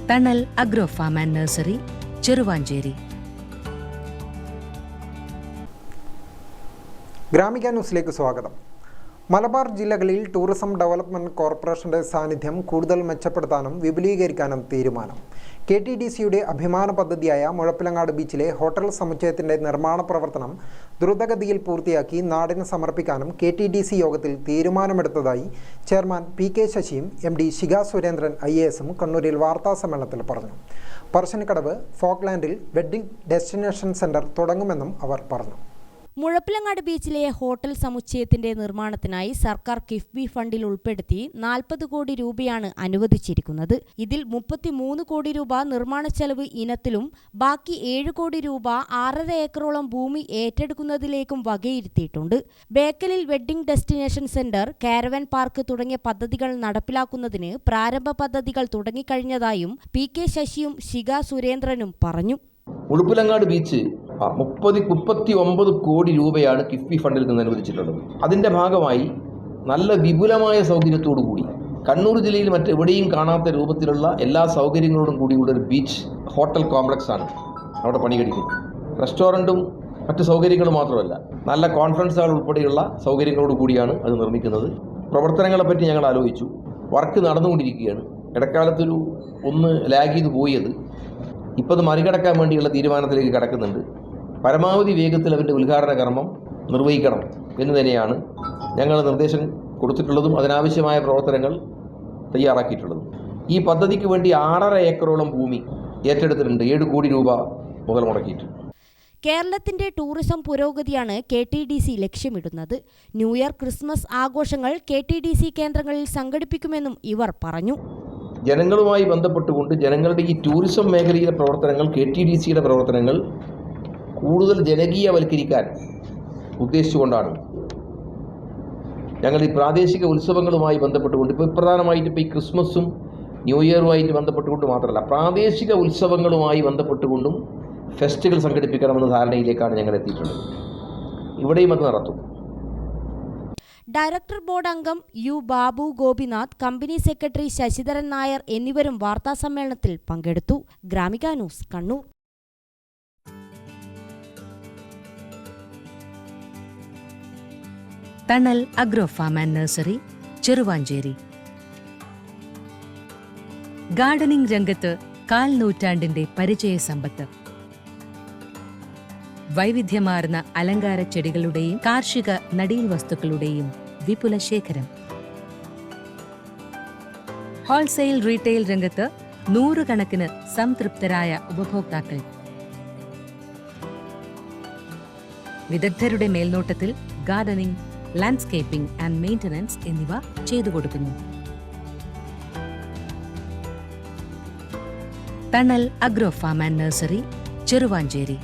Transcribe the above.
തണൽ Agro Farm and Nursery, Cheruvanchery. Gramika ന്യൂസിലേക്ക് സ്വാഗതം. മലബാർ ജില്ലകളിൽ ടൂറിസം ഡെവലപ്മെന്റ് കോർപ്പറേഷന്റെ സാന്നിധ്യം കൂടുതൽ മെച്ചപ്പെടുത്താനും വിപുലീകരിക്കാനും തീരുമാനം. KTDCയുടെ അഭിമാന പദ്ധതിയായ മുഴപ്പിലങ്ങാട് ബീച്ചിലെ ഹോട്ടൽ സമുച്ചയത്തിന്റെ നിർമ്മാണ പ്രവർത്തനം ദ്രുതഗതിയിൽ പൂർത്തിയാക്കി നാടിന് സമർപ്പിക്കാനും KTDC യോഗത്തിൽ തീരുമാനമെടുത്തതായി ചെയർമാൻ PK ശശിയും MD ശിഖ സുരേന്ദ്രൻ IASഉം കണ്ണൂരിൽ വാർത്താസമ്മേളനത്തിൽ പറഞ്ഞു. പറശ്ശിനിക്കടവ് ഫോക്ലാൻഡിൽ വെഡ്ഡിംഗ് ഡെസ്റ്റിനേഷൻ സെന്റർ തുടങ്ങുമെന്നും അവർ പറഞ്ഞു. മുഴപ്പിലങ്ങാട് ബീച്ചിലെ ഹോട്ടൽ സമുച്ചയത്തിന്റെ നിർമ്മാണത്തിനായി സർക്കാർ കിഫ്ബി ഫണ്ടിൽ ഉൾപ്പെടുത്തി 40 കോടി രൂപയാണ് അനുവദിച്ചിരിക്കുന്നത്. ഇതിൽ 33 കോടി രൂപ നിർമ്മാണ ചെലവ് ഇനത്തിലും ബാക്കി 7 കോടി രൂപ 6.5 ഏക്കറോളം ഭൂമി ഏറ്റെടുക്കുന്നതിലേക്കും വകയിരുത്തിയിട്ടുണ്ട്. ബേക്കലിൽ wedding destination centre, caravan park തുടങ്ങിയ പദ്ധതികൾ നടപ്പിലാക്കുന്നതിന് പ്രാരംഭ പദ്ധതികൾ തുടങ്ങിക്കഴിഞ്ഞതായും PK ശശിയും ശിഖ സുരേന്ദ്രനും പറഞ്ഞു. മുഴപ്പിലങ്ങാട് ബീച്ച് 39 കോടി രൂപയാണ് കിഫ്ബി ഫണ്ടിൽ നിന്ന് അനുവദിച്ചിട്ടുള്ളത്. അതിൻ്റെ ഭാഗമായി നല്ല വിപുലമായ സൗകര്യത്തോടു കൂടി കണ്ണൂർ ജില്ലയിൽ മറ്റെവിടെയും കാണാത്ത രൂപത്തിലുള്ള എല്ലാ സൗകര്യങ്ങളോടും കൂടിയുള്ള ഒരു ബീച്ച് ഹോട്ടൽ കോംപ്ലക്സ് ആണ് അവിടെ പണി കഴിക്കുന്നത്. റെസ്റ്റോറൻറ്റും മറ്റ് സൗകര്യങ്ങളും മാത്രമല്ല, നല്ല കോൺഫറൻസ് ഹാൾ ഉൾപ്പെടെയുള്ള സൗകര്യങ്ങളോട് കൂടിയാണ് അത് നിർമ്മിക്കുന്നത്. പ്രവർത്തനങ്ങളെപ്പറ്റി ഞങ്ങൾ ആലോചിച്ചു. വർക്ക് നടന്നുകൊണ്ടിരിക്കുകയാണ്. ഇടക്കാലത്തൊരു ലാഗ് ചെയ്ത് പോയത് ഇപ്പോൾ അത് മറികടക്കാൻ വേണ്ടിയുള്ള തീരുമാനത്തിലേക്ക് കടക്കുന്നുണ്ട്. പരമാവധി വേഗത്തിൽ അവൻ്റെ ഉദ്ഘാടന കർമ്മം നിർവഹിക്കണം എന്ന് തന്നെയാണ് ഞങ്ങൾ നിർദ്ദേശം കൊടുത്തിട്ടുള്ളതും അതിനാവശ്യമായ പ്രവർത്തനങ്ങൾ തയ്യാറാക്കിയിട്ടുള്ളതും. ഈ പദ്ധതിക്ക് വേണ്ടി 6.5 ഏക്കറോളം ഭൂമി ഏറ്റെടുത്തിട്ടുണ്ട്. 7 കോടി രൂപ മുതൽ മുടക്കിയിട്ടുണ്ട്. കേരളത്തിന്റെ ടൂറിസം പുരോഗതിയാണ് KTDC ലക്ഷ്യമിടുന്നത്. ന്യൂ ഇയർ, ക്രിസ്മസ് ആഘോഷങ്ങൾ KTDC കേന്ദ്രങ്ങളിൽ സംഘടിപ്പിക്കുമെന്നും ഇവർ പറഞ്ഞു. ജനങ്ങളുമായി ബന്ധപ്പെട്ടുകൊണ്ട് ജനങ്ങളുടെ ഈ ടൂറിസം മേഖലയിലെ പ്രവർത്തനങ്ങൾ, KTDCയുടെ പ്രവർത്തനങ്ങൾ കൂടുതൽ ജനകീയവൽക്കരിക്കാൻ ഉദ്ദേശിച്ചുകൊണ്ടാണ് ഞങ്ങൾ ഈ പ്രാദേശിക ഉത്സവങ്ങളുമായി ബന്ധപ്പെട്ടുകൊണ്ട് പ്രധാനമായിട്ട് ഈ ക്രിസ്മസും ന്യൂ ഇയറുമായിട്ട് ബന്ധപ്പെട്ടുകൊണ്ട് മാത്രമല്ല, പ്രാദേശിക ഉത്സവങ്ങളുമായി ബന്ധപ്പെട്ടുകൊണ്ടും ഫെസ്റ്റുകൾ സംഘടിപ്പിക്കണമെന്ന ധാരണയിലേക്കാണ് ഞങ്ങൾ എത്തിയിട്ടുള്ളത്. ഇവിടെയും അത് നടത്തും. ഡയറക്ടർ ബോർഡ് അംഗം U Babu Gopinath, company secretary Sasidharan Nair എന്നിവരും വാർത്താസമ്മേളനത്തിൽ പങ്കെടുത്തു. Gramika News, Kannur. Thanal Agro Farm and Nursery, Cheruvanchery. Gardening രംഗത്ത് 1/4 നൂറ്റാണ്ടിന്റെ പരിചയ സമ്പത്ത്. വൈവിധ്യമാർന്ന അലങ്കാര ചെടികളുടെയും കാർഷിക നടീൽ വസ്തുക്കളുടെയും വിപുല ശേഖരം. ഹോൾസെയിൽ റീറ്റെയിൽ രംഗത്ത് 100 കണക്കിന് സംതൃപ്തരായ ഉപഭോക്താക്കൾ. വിദഗ്ധരുടെ മേൽനോട്ടത്തിൽ ഗാർഡനിംഗ്, ലാൻഡ്സ്കേപ്പിംഗ് ആൻഡ് മെയിന്റനൻസ് എന്നിവ ചെയ്തു കൊടുക്കുന്നു. Thanal Agro Farm and Nursery, Cheruvanchery.